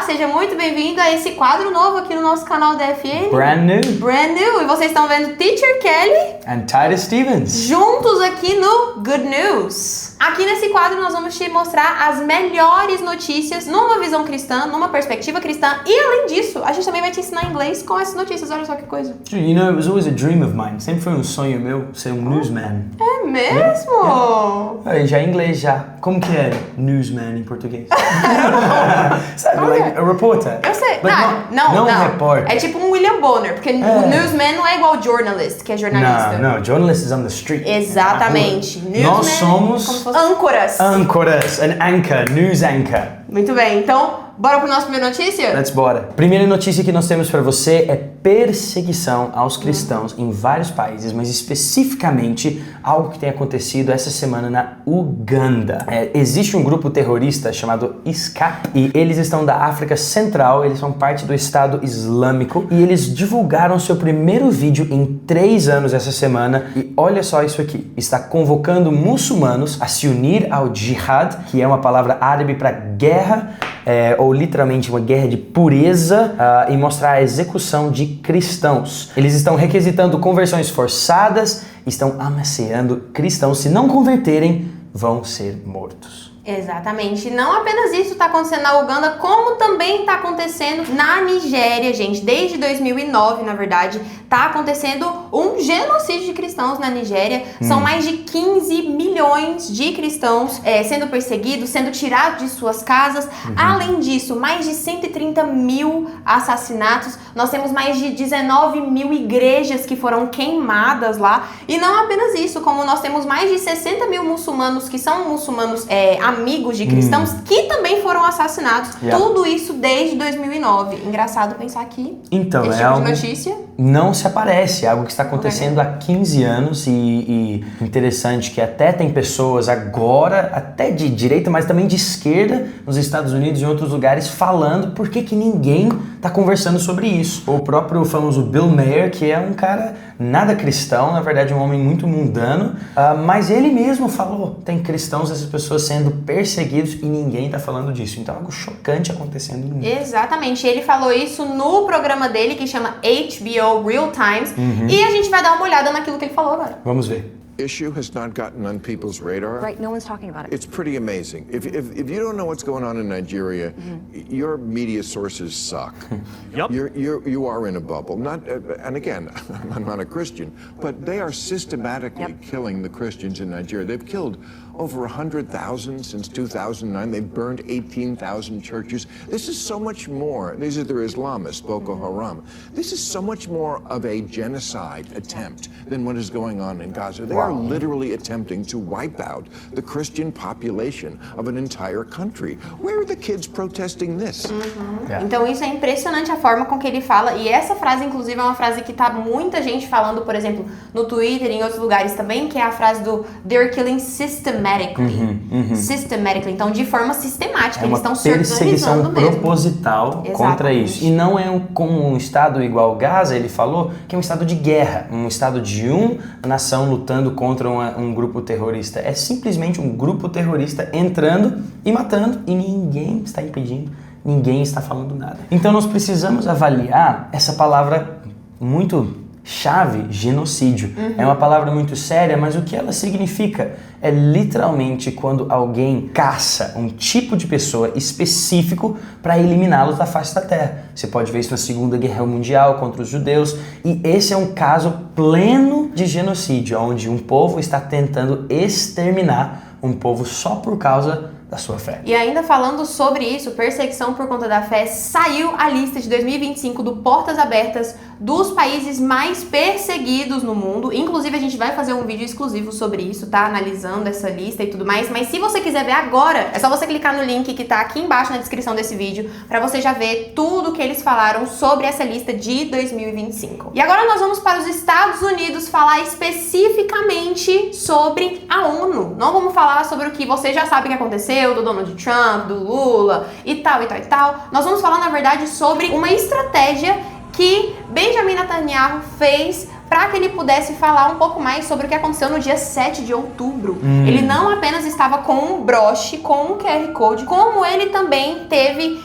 Olá, seja muito bem-vindo a esse quadro novo aqui no nosso canal da FN. Brand new. Brand new. E vocês estão vendo Teacher Kelly And Titus Stevens. juntos aqui no Good News. Aqui nesse quadro nós vamos te mostrar as melhores notícias numa visão cristã, numa perspectiva cristã. E além disso, a gente também vai te ensinar inglês com essas notícias. Olha só que coisa. You know, it was always a dream of mine. Sempre foi um sonho meu ser um newsman. É mesmo? Já em inglês já. Como que é newsman em português? Sabe, Como like é? a reporter. Eu sei. But não um repórter. É tipo um William Bonner, porque o newsman não é igual journalist, que é jornalista. Não, journalist is on the street. Exatamente. Newsman, Nós somos como se fosse âncoras. âncoras, an anchor, news anchor. Muito bem, então, bora pro nosso primeira notícia? Let's bora. Primeira notícia que nós temos para você é perseguição aos cristãos em vários países, mas especificamente algo que tem acontecido essa semana na Uganda. Existe um grupo terrorista chamado ISKAP e eles estão da África Central, eles são parte do Estado Islâmico e eles divulgaram seu primeiro vídeo em 3 anos essa semana e olha só isso aqui, está convocando muçulmanos a se unir ao jihad, que é uma palavra árabe para guerra, ou literalmente uma guerra de pureza, e mostrar a execução de cristãos. Eles estão requisitando conversões forçadas, estão ameaçando cristãos, se não converterem, vão ser mortos. Exatamente. Não apenas isso está acontecendo na Uganda, como também está acontecendo na Nigéria, gente. Desde 2009, na verdade, está acontecendo um genocídio de cristãos na Nigéria. São mais de 15 milhões de cristãos sendo perseguidos, sendo tirados de suas casas. Além disso, mais de 130 mil assassinatos. Nós temos mais de 19 mil igrejas que foram queimadas lá. E não apenas isso, como nós temos mais de 60 mil muçulmanos que são muçulmanos amigos de cristãos que também foram assassinados. Tudo isso desde 2009. Engraçado pensar que então, esse tipo de notícia não se aparece, é algo que está acontecendo há 15 anos e interessante que até tem pessoas agora, até de direita, mas também de esquerda, nos Estados Unidos e em outros lugares, falando por que ninguém está conversando sobre isso. O próprio famoso Bill Maher, que é um cara nada cristão, na verdade um homem muito mundano, mas ele mesmo falou, tem cristãos, essas pessoas sendo perseguidos e ninguém está falando disso. Então é algo chocante acontecendo no mundo. Exatamente, ele falou isso no programa dele que chama HBO Real Times e a gente vai dar uma olhada naquilo que ele falou agora. Vamos ver. Issue has not gotten on people's radar. Right, no one's talking about it. It's pretty amazing. If you don't know what's going on in Nigeria, your media sources suck. Yep. You are in a bubble. Not and again, I'm not a Christian, but they are systematically killing the Christians in Nigeria. They've killed over 100,000 since 2009. They've burned 18,000 churches. This is so much more. These are their Islamists, Boko Haram. This is so much more of a genocide attempt than what is going on in Gaza. They are literally attempting to wipe out the Christian population of an entire country. Where are the kids protesting this? Então isso é impressionante a forma com que ele fala, e essa frase inclusive é uma frase que tá muita gente falando, por exemplo, no Twitter e em outros lugares também, que é a frase do "they're killing systematically". Systematically, então de forma sistemática, eles estão se organizando perseguição mesmo. proposital contra isso. E não é como um estado igual Gaza, ele falou, que é um estado de guerra, um estado de uma nação lutando contra um grupo terrorista. É simplesmente um grupo terrorista entrando e matando e ninguém está impedindo, ninguém está falando nada. Então nós precisamos avaliar essa palavra muito chave, genocídio. É uma palavra muito séria, mas o que ela significa? É literalmente quando alguém caça um tipo de pessoa específico para eliminá-los da face da terra. Você pode ver isso na Segunda Guerra Mundial contra os judeus, e esse é um caso pleno de genocídio, onde um povo está tentando exterminar um povo só por causa da sua fé. E ainda falando sobre isso, perseguição por conta da fé, saiu a lista de 2025 do Portas Abertas dos países mais perseguidos no mundo. Inclusive, a gente vai fazer um vídeo exclusivo sobre isso, tá? Analisando essa lista e tudo mais. Mas se você quiser ver agora, é só você clicar no link que tá aqui embaixo na descrição desse vídeo, pra você já ver tudo que eles falaram sobre essa lista de 2025. E agora nós vamos para os Estados Unidos falar especificamente sobre a ONU. Não vamos falar sobre o que você já sabe que aconteceu, do Donald Trump, do Lula e tal. Nós vamos falar, na verdade, sobre uma estratégia que Benjamin Netanyahu fez para que ele pudesse falar um pouco mais sobre o que aconteceu no dia 7 de outubro. Ele não apenas estava com um broche, com um QR Code, como ele também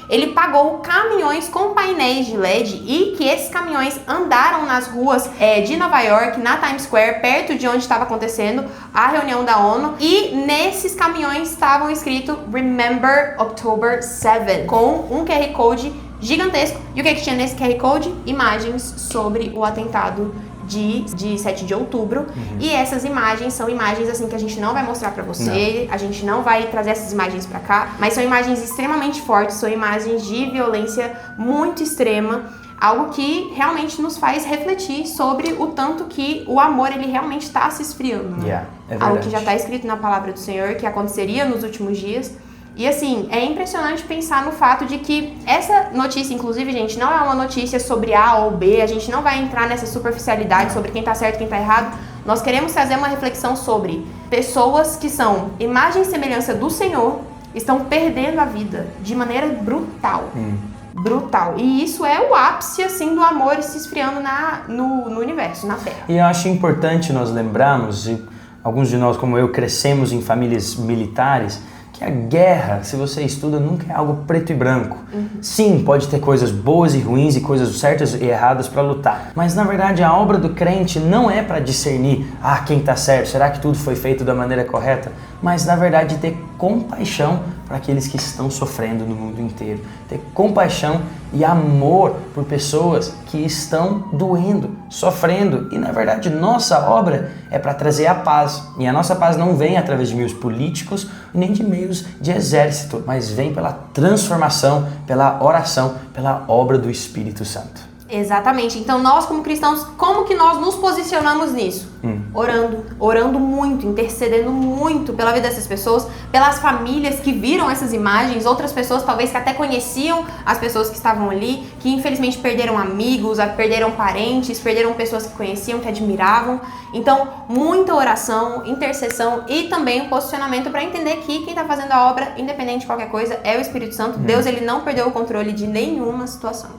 ele pagou caminhões com painéis de LED e que esses caminhões andaram nas ruas de Nova York, na Times Square, perto de onde estava acontecendo a reunião da ONU, e nesses caminhões estavam escrito Remember October 7, com um QR Code gigantesco. E o que tinha nesse QR Code? Imagens sobre o atentado de 7 de outubro. E essas imagens são imagens assim que a gente não vai mostrar pra você, a gente não vai trazer essas imagens pra cá, mas são imagens extremamente fortes, são imagens de violência muito extrema, algo que realmente nos faz refletir sobre o tanto que o amor ele realmente está se esfriando, né? Algo que já está escrito na palavra do Senhor, que aconteceria nos últimos dias. E assim, é impressionante pensar no fato de que essa notícia, inclusive, gente, não é uma notícia sobre A ou B, a gente não vai entrar nessa superficialidade sobre quem tá certo e quem tá errado. Nós queremos trazer uma reflexão sobre pessoas que são imagem e semelhança do Senhor, estão perdendo a vida de maneira brutal. Brutal. E isso é o ápice, assim, do amor se esfriando no universo, na Terra. E eu acho importante nós lembrarmos, e alguns de nós, como eu, crescemos em famílias militares, que a guerra, se você estuda, nunca é algo preto e branco. Sim, pode ter coisas boas e ruins e coisas certas e erradas para lutar. Mas, na verdade, a obra do crente não é para discernir, quem está certo, será que tudo foi feito da maneira correta? Mas, na verdade, ter compaixão para aqueles que estão sofrendo no mundo inteiro. Ter compaixão e amor por pessoas que estão doendo, sofrendo. E, na verdade, nossa obra é para trazer a paz. E a nossa paz não vem através de meios políticos, nem de meios de exército, mas vem pela transformação, pela oração, pela obra do Espírito Santo. Exatamente. Então nós como cristãos, como que nós nos posicionamos nisso? Orando muito, intercedendo muito pela vida dessas pessoas, pelas famílias que viram essas imagens, outras pessoas talvez que até conheciam as pessoas que estavam ali, que infelizmente perderam amigos, perderam parentes, perderam pessoas que conheciam, que admiravam. Então, muita oração, intercessão e também um posicionamento para entender que quem está fazendo a obra, independente de qualquer coisa, é o Espírito Santo. Deus, ele não perdeu o controle de nenhuma situação.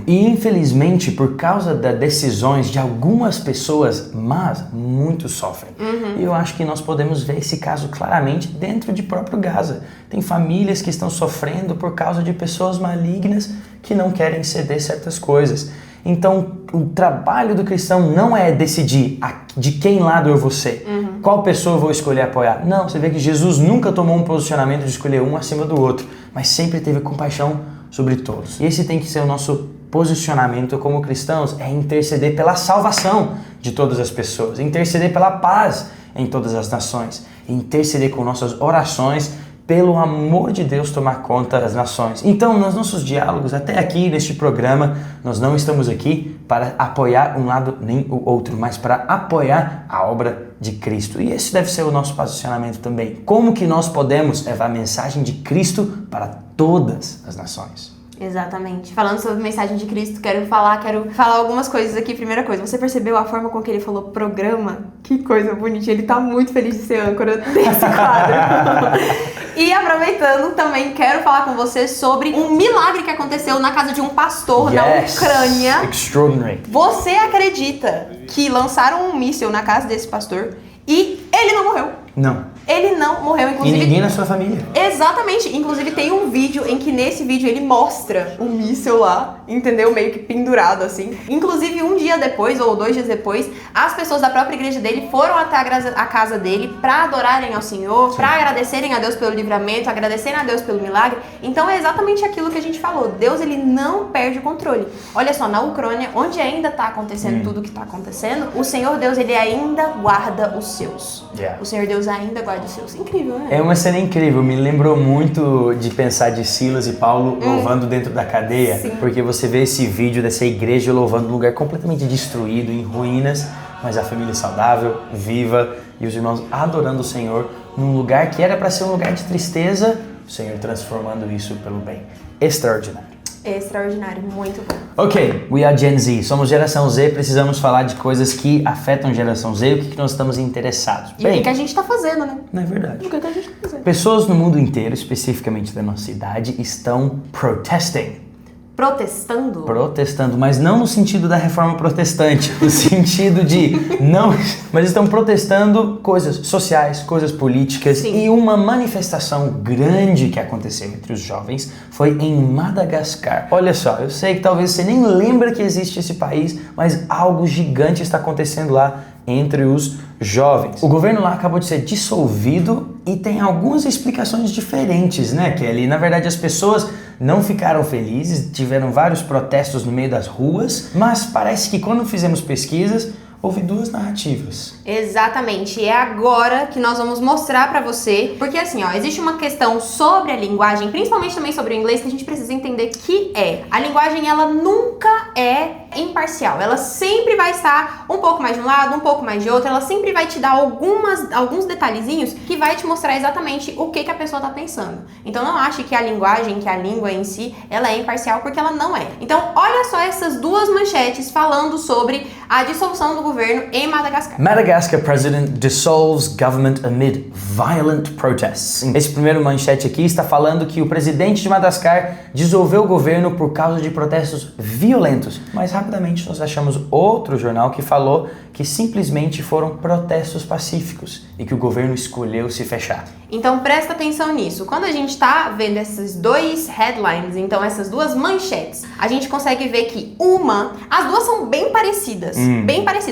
E infelizmente, por causa das decisões de algumas pessoas, mas muitos sofrem. E eu acho que nós podemos ver esse caso claramente dentro de próprio Gaza. Tem famílias que estão sofrendo por causa de pessoas malignas que não querem ceder certas coisas. Então, o trabalho do cristão não é decidir de quem lado eu vou ser, qual pessoa eu vou escolher apoiar. Não, você vê que Jesus nunca tomou um posicionamento de escolher um acima do outro, mas sempre teve compaixão sobre todos. E esse tem que ser o nosso posicionamento como cristãos, é interceder pela salvação de todas as pessoas, interceder pela paz em todas as nações, interceder com nossas orações pelo amor de Deus tomar conta das nações. Então, nos nossos diálogos, até aqui neste programa, nós não estamos aqui para apoiar um lado nem o outro, mas para apoiar a obra de Cristo. E esse deve ser o nosso posicionamento também. Como que nós podemos levar a mensagem de Cristo para todas as nações? Exatamente. Falando sobre mensagem de Cristo, quero falar algumas coisas aqui. Primeira coisa, você percebeu a forma com que ele falou programa? Que coisa bonitinha, ele tá muito feliz de ser âncora desse quadro. E aproveitando também, quero falar com você sobre um milagre que aconteceu na casa de um pastor na Ucrânia. Extraordinary. Você acredita que lançaram um míssil na casa desse pastor e ele não morreu? Não. Ele não morreu, inclusive... E ninguém na sua família. Exatamente. Inclusive tem um vídeo em que nesse vídeo ele mostra o míssil lá, entendeu? Meio que pendurado assim. Inclusive 1 dia depois, ou 2 dias depois, as pessoas da própria igreja dele foram até a casa dele pra adorarem ao Senhor, pra agradecerem a Deus pelo livramento, agradecerem a Deus pelo milagre. Então é exatamente aquilo que a gente falou. Deus, ele não perde o controle. Olha só, na Ucrânia, onde ainda tá acontecendo tudo o que tá acontecendo, o Senhor Deus, ele ainda guarda os seus. O Senhor Deus ainda guarda os seus. Incrível, né? É uma cena incrível. Me lembrou muito de pensar de Silas e Paulo louvando dentro da cadeia. Sim. Porque você vê esse vídeo dessa igreja louvando num lugar completamente destruído, em ruínas, mas a família saudável, viva, e os irmãos adorando o Senhor num lugar que era para ser um lugar de tristeza, o Senhor transformando isso pelo bem. Extraordinário. Extraordinário, muito bom. Ok, we are Gen Z, somos geração Z, precisamos falar de coisas que afetam geração Z, o que nós estamos interessados. E o que a gente tá fazendo, né? Não é verdade. O que a gente tá fazendo? Pessoas no mundo inteiro, especificamente da nossa idade, estão protesting. protestando? Protestando, mas não no sentido da reforma protestante, no sentido de não, mas estão protestando coisas sociais, coisas políticas. Sim. E uma manifestação grande que aconteceu entre os jovens foi em Madagascar. Olha só, eu sei que talvez você nem lembra que existe esse país, mas algo gigante está acontecendo lá entre os jovens. O governo lá acabou de ser dissolvido e tem algumas explicações diferentes, né, Kelly? Na verdade, as pessoas não ficaram felizes, tiveram vários protestos no meio das ruas, mas parece que quando fizemos pesquisas, houve duas narrativas. Exatamente, e é agora que nós vamos mostrar pra você, porque assim, ó, existe uma questão sobre a linguagem, principalmente também sobre o inglês, que a gente precisa entender que a linguagem, ela nunca é imparcial, ela sempre vai estar um pouco mais de um lado, um pouco mais de outro, ela sempre vai te dar alguns detalhezinhos que vai te mostrar exatamente o que a pessoa tá pensando. Então não ache que a linguagem, que a língua em si, ela é imparcial, porque ela não é. Então olha só essas duas manchetes falando sobre a dissolução do governo em Madagascar. Madagascar president dissolves government amid violent protests. Esse primeiro manchete aqui está falando que o presidente de Madagascar dissolveu o governo por causa de protestos violentos. Mas rapidamente nós achamos outro jornal que falou que simplesmente foram protestos pacíficos e que o governo escolheu se fechar. Então presta atenção nisso. Quando a gente tá vendo esses dois headlines, então essas duas manchetes, a gente consegue ver que as duas são bem parecidas,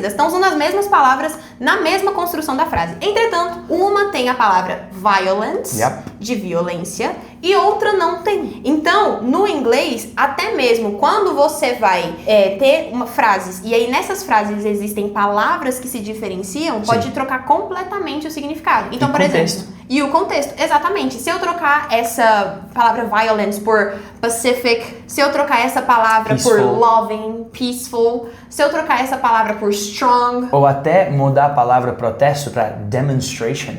estão usando as mesmas palavras na mesma construção da frase. Entretanto, uma tem a palavra violence, de violência, e outra não tem. Então, no inglês, até mesmo quando você vai ter frases, e aí nessas frases existem palavras que se diferenciam, pode trocar completamente o significado. Então, por exemplo... E o contexto, exatamente. Se eu trocar essa palavra violence por pacific, se eu trocar essa palavra por loving, peaceful, se eu trocar essa palavra por strong... Ou até mudar a palavra protesto para demonstration,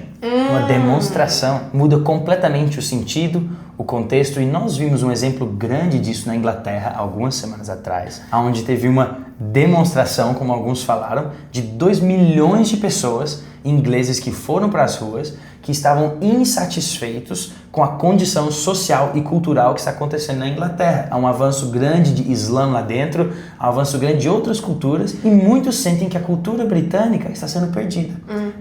uma demonstração. Muda completamente o sentido, o contexto, e nós vimos um exemplo grande disso na Inglaterra algumas semanas atrás, onde teve uma demonstração, como alguns falaram, de 2 milhões de pessoas ingleses que foram para as ruas, que estavam insatisfeitos com a condição social e cultural que está acontecendo na Inglaterra. Há um avanço grande de Islã lá dentro, há um avanço grande de outras culturas, e muitos sentem que a cultura britânica está sendo perdida.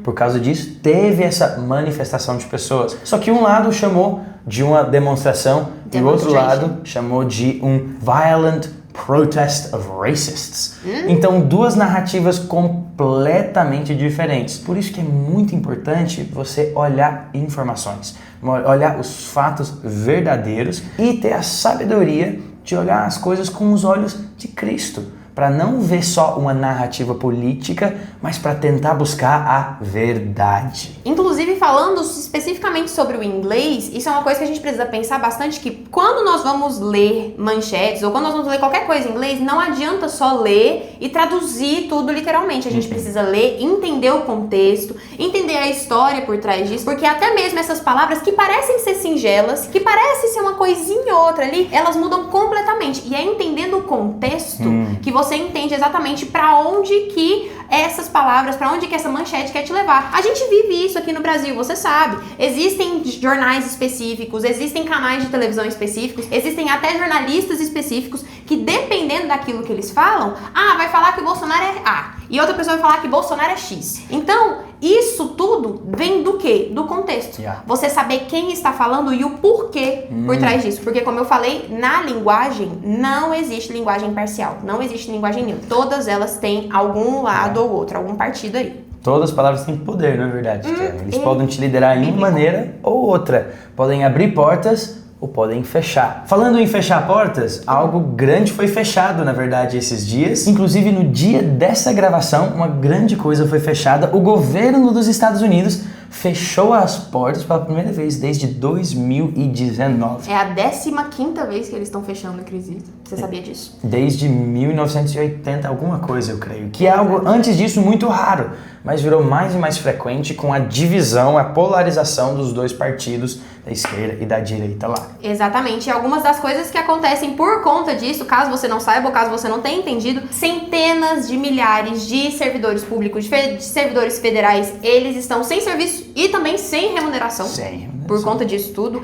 Por causa disso, teve essa manifestação de pessoas. Só que um lado chamou de uma demonstração e o outro lado chamou de um violent protest of racists. Então, duas narrativas completamente diferentes. Por isso que é muito importante você olhar informações, olhar os fatos verdadeiros e ter a sabedoria de olhar as coisas com os olhos de Cristo, para não ver só uma narrativa política, mas para tentar buscar a verdade. Inclusive, falando especificamente sobre o inglês, isso é uma coisa que a gente precisa pensar bastante, que quando nós vamos ler manchetes, ou quando nós vamos ler qualquer coisa em inglês, não adianta só ler e traduzir tudo literalmente. A gente precisa ler, entender o contexto, entender a história por trás disso, porque até mesmo essas palavras que parecem ser singelas, que parecem ser uma coisinha ou outra ali, elas mudam completamente. E é entendendo o contexto que você entende exatamente para onde que essas palavras, para onde que essa manchete quer te levar. A gente vive isso aqui no Brasil, você sabe. Existem jornais específicos, existem canais de televisão específicos, existem até jornalistas específicos que, dependendo daquilo que eles falam, vai falar que o Bolsonaro é A, e outra pessoa vai falar que Bolsonaro é X. Então, isso tudo vem do quê? Do contexto. Você saber quem está falando e o porquê por trás disso. Porque, como eu falei, na linguagem não existe linguagem parcial. Não existe linguagem neutra. Todas elas têm algum lado ou outro, algum partido aí. Todas as palavras têm poder, não é verdade? Eles podem te liderar em uma maneira ou outra. Podem abrir portas ou podem fechar. Falando em fechar portas, algo grande foi fechado, na verdade, esses dias. Inclusive, no dia dessa gravação, uma grande coisa foi fechada. O governo dos Estados Unidos fechou as portas pela primeira vez desde 2019. É a 15ª vez que eles estão fechando, inclusive. Você sabia disso? Desde 1980, alguma coisa, eu creio. Que é algo, antes disso, muito raro, mas virou mais e mais frequente com a divisão, a polarização dos dois partidos, da esquerda e da direita lá. Exatamente. E algumas das coisas que acontecem por conta disso, caso você não saiba ou caso você não tenha entendido, centenas de milhares de servidores públicos, de servidores federais, eles estão sem serviço e também sem remuneração. Sem remuneração. por conta disso tudo.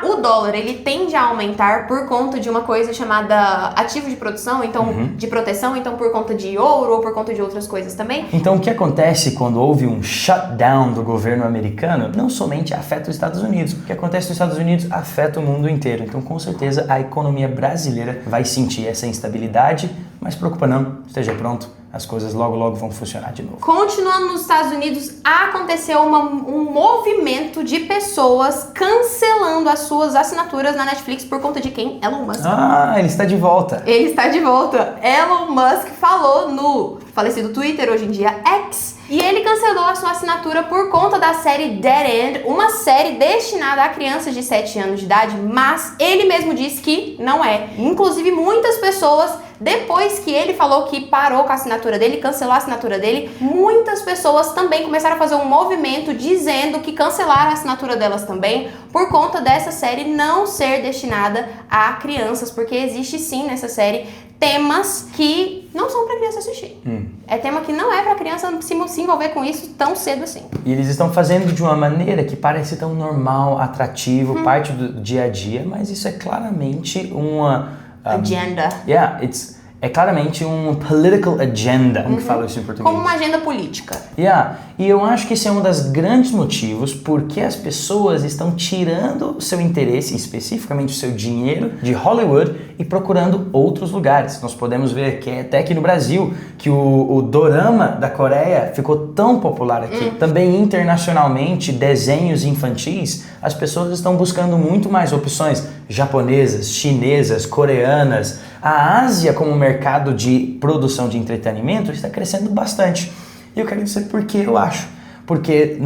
O dólar, ele tende a aumentar por conta de uma coisa chamada ativo de produção, então de proteção, então por conta de ouro ou por conta de outras coisas também. Então o que acontece quando houve um shutdown do governo americano não somente afeta os Estados Unidos, o que acontece nos Estados Unidos afeta o mundo inteiro. Então com certeza a economia brasileira vai sentir essa instabilidade, mas preocupa não, esteja pronto, as coisas logo logo vão funcionar de novo. Continuando nos Estados Unidos, aconteceu um movimento de pessoas cancelando as suas assinaturas na Netflix por conta de quem? Elon Musk. Ele está de volta. Ele está de volta. Elon Musk falou no falecido Twitter, hoje em dia X, e ele cancelou a sua assinatura por conta da série Dead End, uma série destinada a crianças de 7 anos de idade, mas ele mesmo disse que não é. Inclusive, muitas pessoas, depois que ele falou que parou com a assinatura dele, cancelou a assinatura dele, muitas pessoas também começaram a fazer um movimento dizendo que cancelaram a assinatura delas também, por conta dessa série não ser destinada a crianças, porque existe sim nessa série temas que não são pra criança assistir. É tema que não é pra criança se envolver com isso tão cedo assim. E eles estão fazendo de uma maneira que parece tão normal, atrativo, parte do dia a dia, mas isso é claramente uma... agenda. É claramente um political agenda, como que fala isso em português? Como uma agenda política. E eu acho que esse é um dos grandes motivos porque as pessoas estão tirando o seu interesse, especificamente o seu dinheiro, de Hollywood e procurando outros lugares. Nós podemos ver que até aqui no Brasil, que o dorama da Coreia ficou tão popular aqui. Também internacionalmente, desenhos infantis, as pessoas estão buscando muito mais opções japonesas, chinesas, coreanas. A Ásia, como mercado de produção de entretenimento, está crescendo bastante. E eu quero dizer por que eu acho. Porque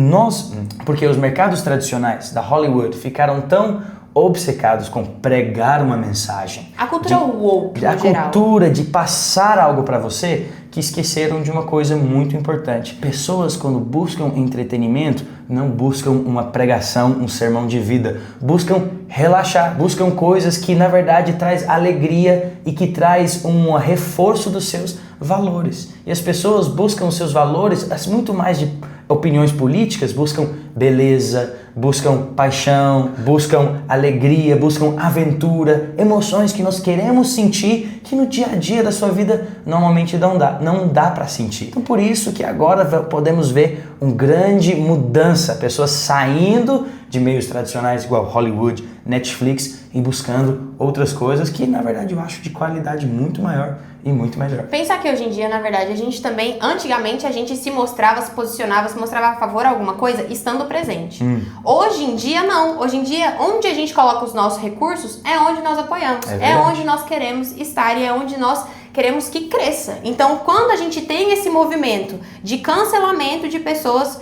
os mercados tradicionais da Hollywood ficaram tão obcecados com pregar uma mensagem. A cultura woke, no geral. Cultura de passar algo para você, que esqueceram de uma coisa muito importante. Pessoas, quando buscam entretenimento, não buscam uma pregação, um sermão de vida. Buscam relaxar, buscam coisas que, na verdade, traz alegria e que traz um reforço dos seus valores. E as pessoas buscam os seus valores, muito mais de opiniões políticas, buscam beleza, buscam paixão, buscam alegria, buscam aventura, emoções que nós queremos sentir, que no dia a dia da sua vida normalmente não dá para sentir. Então por isso que agora podemos ver uma grande mudança, pessoas saindo de meios tradicionais igual Hollywood, Netflix e buscando outras coisas que na verdade eu acho de qualidade muito maior e muito melhor. Pensar que hoje em dia, na verdade, a gente também, antigamente a gente se mostrava, se posicionava, se mostrava a favor de alguma coisa estando presente. Hoje em dia não, hoje em dia onde a gente coloca os nossos recursos é onde nós apoiamos, é onde nós queremos estar e é onde nós queremos que cresça. Então, quando a gente tem esse movimento de cancelamento de pessoas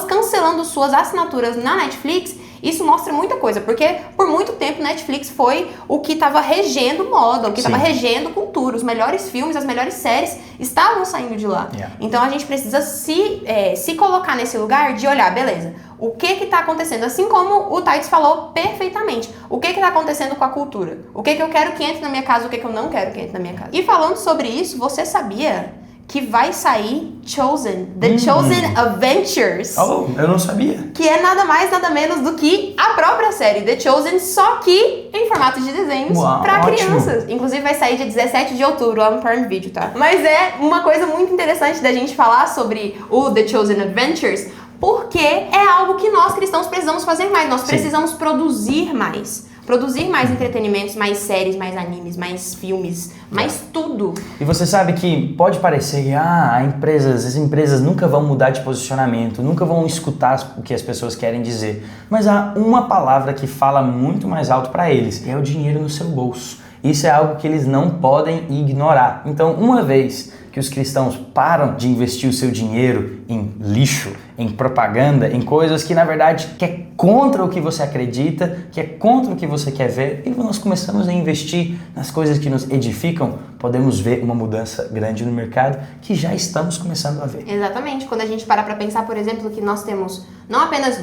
cancelando suas assinaturas na Netflix, isso mostra muita coisa, porque por muito tempo Netflix foi o que estava regendo moda, o que estava regendo cultura. Os melhores filmes, as melhores séries estavam saindo de lá. Então a gente precisa se colocar nesse lugar de olhar, beleza, o que está acontecendo? Assim como o Titus falou perfeitamente. O que está acontecendo com a cultura? O que eu quero que entre na minha casa, o que eu não quero que entre na minha casa? E falando sobre isso, você sabia que vai sair Chosen, The Chosen Adventures. Eu não sabia. Que é nada mais, nada menos do que a própria série The Chosen, só que em formato de desenhos para crianças. Inclusive vai sair dia 17 de outubro lá no Prime Video, tá? Mas é uma coisa muito interessante da gente falar sobre o The Chosen Adventures, porque é algo que nós cristãos precisamos fazer mais. Nós precisamos produzir mais. Produzir mais entretenimentos, mais séries, mais animes, mais filmes, mais tudo. E você sabe que pode parecer que as empresas nunca vão mudar de posicionamento, nunca vão escutar o que as pessoas querem dizer. Mas há uma palavra que fala muito mais alto para eles, é o dinheiro no seu bolso. Isso é algo que eles não podem ignorar. Então, uma vez que os cristãos param de investir o seu dinheiro em lixo, em propaganda, em coisas que na verdade que é contra o que você acredita, que é contra o que você quer ver, e nós começamos a investir nas coisas que nos edificam, podemos ver uma mudança grande no mercado que já estamos começando a ver. Exatamente. Quando a gente para pensar, por exemplo, que nós temos não apenas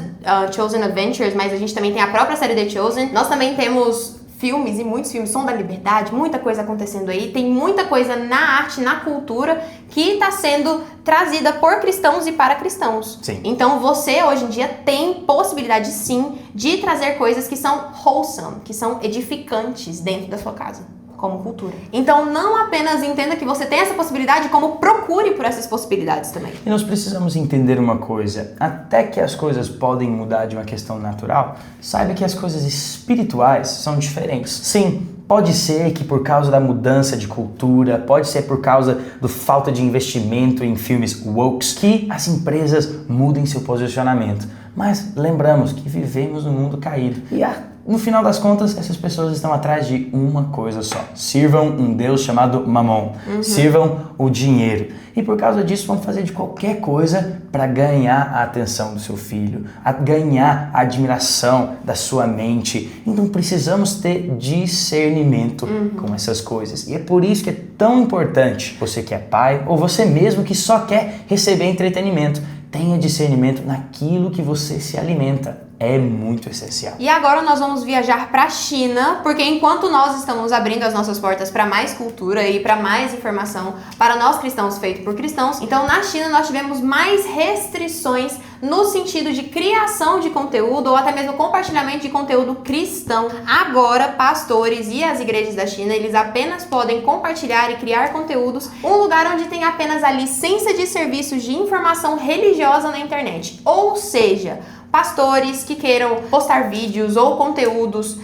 Chosen Adventures, mas a gente também tem a própria série The Chosen, nós também temos filmes, e muitos filmes são da liberdade, muita coisa acontecendo aí, tem muita coisa na arte, na cultura, que está sendo trazida por cristãos e para cristãos. Sim. Então você, hoje em dia, tem possibilidade, sim, de trazer coisas que são wholesome, que são edificantes dentro da sua casa, como cultura. Então não apenas entenda que você tem essa possibilidade, como procure por essas possibilidades também. E nós precisamos entender uma coisa, até que as coisas podem mudar de uma questão natural, saiba que as coisas espirituais são diferentes. Sim, pode ser que por causa da mudança de cultura, pode ser por causa da falta de investimento em filmes woke, que as empresas mudem seu posicionamento. Mas lembramos que vivemos num mundo caído. E no final das contas, essas pessoas estão atrás de uma coisa só. Sirvam um Deus chamado Mamon. Sirvam o dinheiro. E por causa disso vão fazer de qualquer coisa para ganhar a atenção do seu filho, ganhar a admiração da sua mente. Então precisamos ter discernimento com essas coisas. E é por isso que é tão importante, você que é pai ou você mesmo que só quer receber entretenimento, tenha discernimento naquilo que você se alimenta. É muito essencial. E agora nós vamos viajar para a China, porque enquanto nós estamos abrindo as nossas portas para mais cultura e para mais informação para nós cristãos feito por cristãos, então na China nós tivemos mais restrições no sentido de criação de conteúdo ou até mesmo compartilhamento de conteúdo cristão. Agora, pastores e as igrejas da China, eles apenas podem compartilhar e criar conteúdos um lugar onde tem apenas a licença de serviços de informação religiosa na internet. Ou seja, pastores que queiram postar vídeos ou conteúdos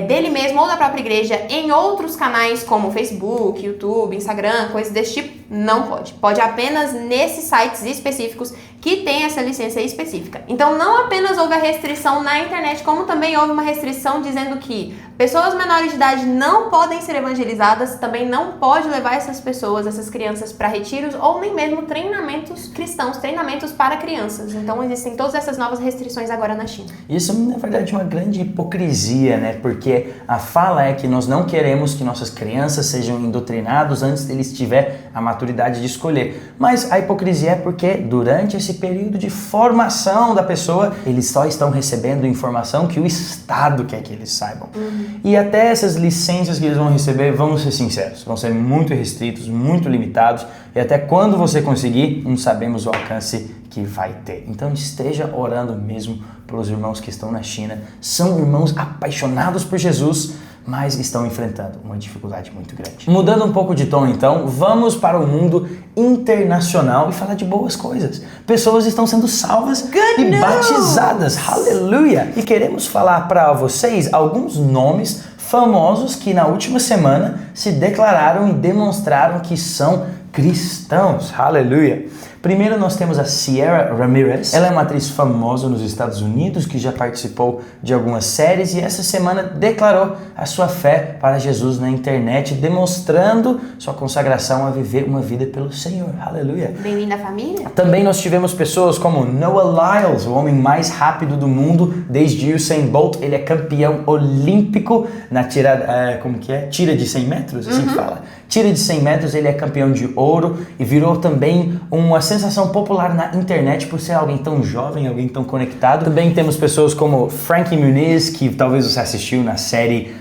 dele mesmo ou da própria igreja em outros canais como Facebook, YouTube, Instagram, coisas desse tipo, não pode. Pode apenas nesses sites específicos que tem essa licença específica. Então não apenas houve a restrição na internet, como também houve uma restrição dizendo que pessoas menores de idade não podem ser evangelizadas, também não pode levar essas pessoas, essas crianças para retiros ou nem mesmo treinamentos cristãos, treinamentos para crianças. Então existem todas essas novas restrições agora na China. Isso, na verdade, é uma grande hipocrisia, né? Porque a fala é que nós não queremos que nossas crianças sejam doutrinados antes deles tiverem a maturidade de escolher. Mas a hipocrisia é porque durante esse período de formação da pessoa, eles só estão recebendo informação que o Estado quer que eles saibam. E até essas licenças que eles vão receber, vamos ser sinceros, vão ser muito restritos, muito limitados, e até quando você conseguir, não sabemos o alcance que vai ter. Então esteja orando mesmo pelos irmãos que estão na China. São irmãos apaixonados por Jesus, mas estão enfrentando uma dificuldade muito grande. Mudando um pouco de tom então, vamos para o mundo internacional e falar de boas coisas. Pessoas estão sendo salvas e batizadas. Aleluia! E queremos falar para vocês alguns nomes famosos que na última semana se declararam e demonstraram que são cristãos. Aleluia! Primeiro nós temos a Ciara Ramirez. Ela é uma atriz famosa nos Estados Unidos que já participou de algumas séries e essa semana declarou a sua fé para Jesus na internet, demonstrando sua consagração a viver uma vida pelo Senhor. Aleluia! Bem-vinda à família. Também nós tivemos pessoas como Noah Lyles, o homem mais rápido do mundo desde Usain Bolt. Ele é campeão olímpico na tira de 100 metros, assim que fala. Tira de 100 metros, ele é campeão de ouro e virou também uma sensação popular na internet por ser alguém tão jovem, alguém tão conectado. Também temos pessoas como Frankie Muniz, que talvez você assistiu na série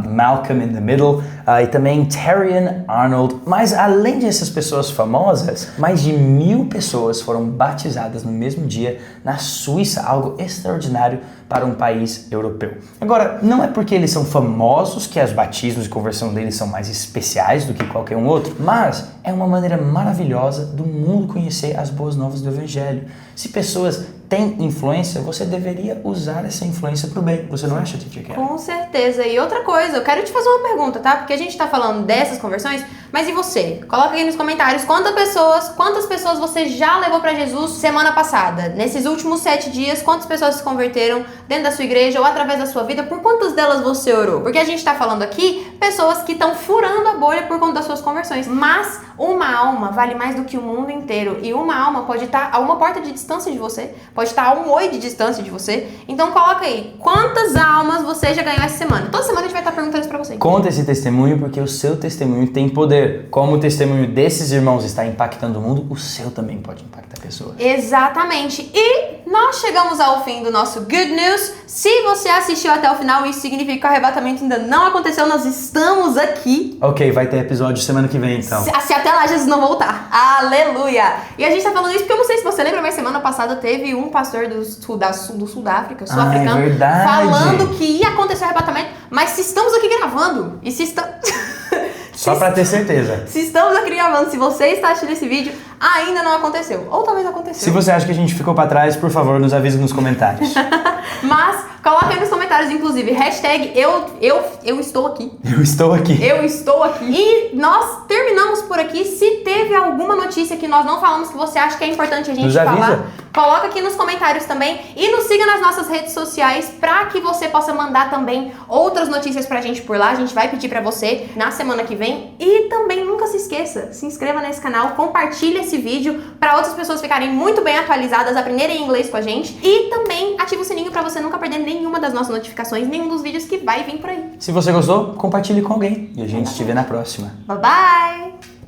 Malcolm in the Middle, e também Terrian Arnold. Mas além dessas pessoas famosas, mais de 1000 pessoas foram batizadas no mesmo dia na Suíça, algo extraordinário para um país europeu. Agora, não é porque eles são famosos que os batismos e conversão deles são mais especiais do que qualquer um outro, mas é uma maneira maravilhosa do mundo conhecer as boas novas do Evangelho. Se pessoas têm influência, você deveria usar essa influência para o bem. Você não acha, Tia Kelly? Com certeza. E outra coisa, eu quero te fazer uma pergunta, tá? Porque a gente tá falando dessas conversões, mas e você? Coloca aqui nos comentários quantas pessoas você já levou para Jesus semana passada? Nesses últimos 7 dias, quantas pessoas se converteram dentro da sua igreja ou através da sua vida? Por quantas delas você orou? Porque a gente tá falando aqui pessoas que estão furando a bolha por conta das suas conversões. Mas uma alma vale mais do que o mundo inteiro. E uma alma pode estar a uma porta de distância de você, pode estar a um oi de distância de você. Então coloca aí, quantas almas você já ganhou essa semana? Toda semana a gente vai estar perguntando isso pra você. Conta esse testemunho porque o seu testemunho tem poder. Como o testemunho desses irmãos está impactando o mundo, o seu também pode impactar pessoas. Exatamente. E nós chegamos ao fim do nosso Good News. Se você assistiu até o final, isso significa que o arrebatamento ainda não aconteceu, nós estamos aqui. Ok, vai ter episódio semana que vem, então. Se até lá Jesus não voltar. Aleluia! E a gente tá falando isso porque eu não sei se você lembra, mas semana passada teve um pastor do sul da África, sul-africano, falando que ia acontecer o arrebatamento, mas se estamos aqui gravando, e se estamos... Só pra ter certeza. Se estamos aqui gravando, se você está assistindo esse vídeo, ainda não aconteceu. Ou talvez aconteceu. Se você acha que a gente ficou pra trás, por favor, nos avise nos comentários. Mas, coloca aí nos comentários, inclusive, hashtag eu estou aqui. Eu estou aqui. Eu estou aqui. E nós terminamos por aqui. Se teve alguma notícia que nós não falamos que você acha que é importante a gente falar, coloca aqui nos comentários também. E nos siga nas nossas redes sociais pra que você possa mandar também outras notícias pra gente por lá. A gente vai pedir pra você na semana que vem. E também nunca se esqueça, se inscreva nesse canal, compartilhe esse vídeo pra outras pessoas ficarem muito bem atualizadas, aprenderem inglês com a gente. E também ative o sininho pra você nunca perder nenhuma das nossas notificações, nenhum dos vídeos que vai vir por aí. Se você gostou, compartilhe com alguém. E a gente se vê na próxima. Bye bye!